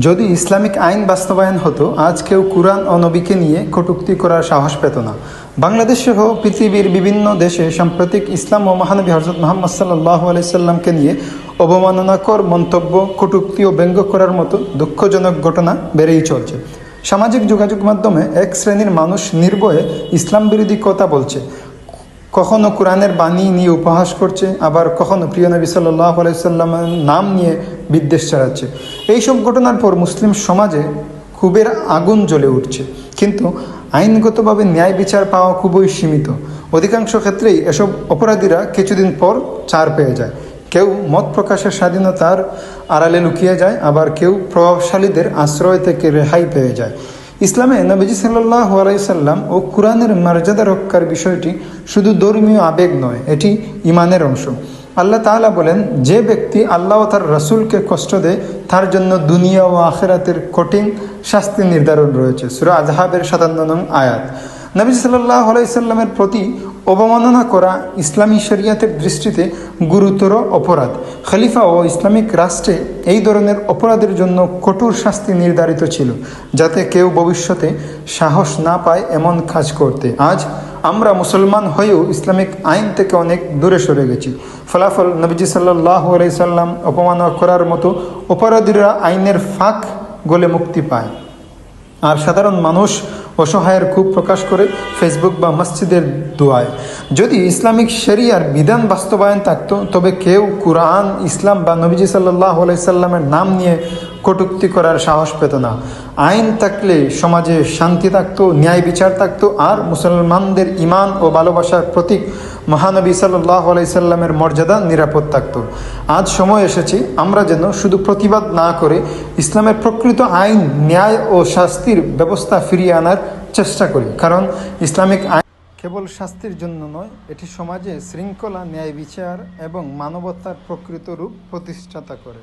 যদি ইসলামিক আইন বাস্তবায়ন হতো, আজ কেউ কুরআন ও নবীকে নিয়ে কটূক্তি করার সাহস পেত না। বাংলাদেশ সহ পৃথিবীর বিভিন্ন দেশে সাম্প্রতিক ইসলাম ও মহানবী হযরত মুহাম্মদ সাল্লাল্লাহু আলাইহি সাল্লামকে নিয়ে অবমাননাকর মন্তব্য, কটূক্তি ও ব্যঙ্গ করার মতো দুঃখজনক ঘটনা বেড়েই চলছে। সামাজিক যোগাযোগ মাধ্যমে এক শ্রেণীর মানুষ নির্ভয়ে ইসলাম বিরোধী কথা বলছে, কখনো কোরআনের বাণী নিয়ে উপহাস করছে, আবার কখনো প্রিয় নবী সাল্লাল্লাহু আলাইহি সাল্লামের নাম নিয়ে বিদ্বেষ ছড়াচ্ছে। এইসব ঘটনার পর মুসলিম সমাজে ক্ষোভের আগুন জ্বলে উঠছে, কিন্তু আইনগতভাবে ন্যায় বিচার পাওয়া খুবই সীমিত। অধিকাংশ ক্ষেত্রেই এসব অপরাধীরা কিছুদিন পর ছাড় পেয়ে যায়। কেউ মত প্রকাশের স্বাধীনতার আড়ালে লুকিয়ে যায়, আবার কেউ প্রভাবশালীদের আশ্রয় থেকে রেহাই পেয়ে যায়। ইসলামে নবীজি সাল্লাল্লাহু আলাইহি সাল্লাম ও কুরআনের মর্যাদা রক্ষার বিষয়টি শুধু ধর্মীয় আবেগ নয়, এটি ঈমানের অংশ। আল্লাহ তাআলা বলেন, যে ব্যক্তি আল্লাহ ও তার রাসূলকে কষ্ট দেয়, তার জন্য দুনিয়া ও আখিরাতের কঠিন শাস্তি নির্ধারণ রয়েছে। সূরা আযহাবের 57 নং আয়াত। নবীজি সাল্লাল্লাহু আলাইহি সাল্লামের প্রতি অবমাননা করা ইসলামী শরিয়াতের দৃষ্টিতে গুরুতর অপরাধ। খলিফা ও ইসলামিক রাষ্ট্রে এই ধরনের অপরাধের জন্য কঠোর শাস্তি নির্ধারিত ছিল, যাতে কেউ ভবিষ্যতে সাহস না পায় এমন কাজ করতে। আজ আমরা মুসলমান হয়েও ইসলামিক আইন থেকে অনেক দূরে সরে গেছি। ফলাফল, নবীজি সাল্লাল্লাহু আলাইহি সাল্লাম অপমাননা করার মতো অপরাধীরা আইনের ফাঁক গলে মুক্তি পায়, আর সাধারণ মানুষ অসহায়ের ক্ষোভ প্রকাশ করে ফেসবুক বা মসজিদের দোয়ায়। যদি ইসলামিক শরিয়ার বিধান বাস্তবায়ন থাকতো, তবে কেউ কুরআন, ইসলাম বা নবীজি সাল্লাল্লাহু আলাইহি সাল্লামের নাম নিয়ে কটূক্তি করার সাহস পেত না। আইন থাকলে সমাজে শান্তি থাকতো, ন্যায় বিচার থাকতো, আর মুসলমানদের ঈমান ও ভালোবাসার প্রতীক মহানবী সাল্লাল্লাহু আলাইহি সাল্লামের মর্যাদা নিরাপদ থাকতো। আজ সময় এসেছে আমরা যেন শুধু প্রতিবাদ না করে ইসলামের প্রকৃত আইন, ন্যায় ও শাস্তির ব্যবস্থা ফিরিয়ে আনার চেষ্টা করি। কারণ ইসলামিক আইন কেবল শাস্তির জন্য নয়, এটি সমাজে শৃঙ্খলা, ন্যায় বিচার এবং মানবতার প্রকৃত রূপ প্রতিষ্ঠাতা করে।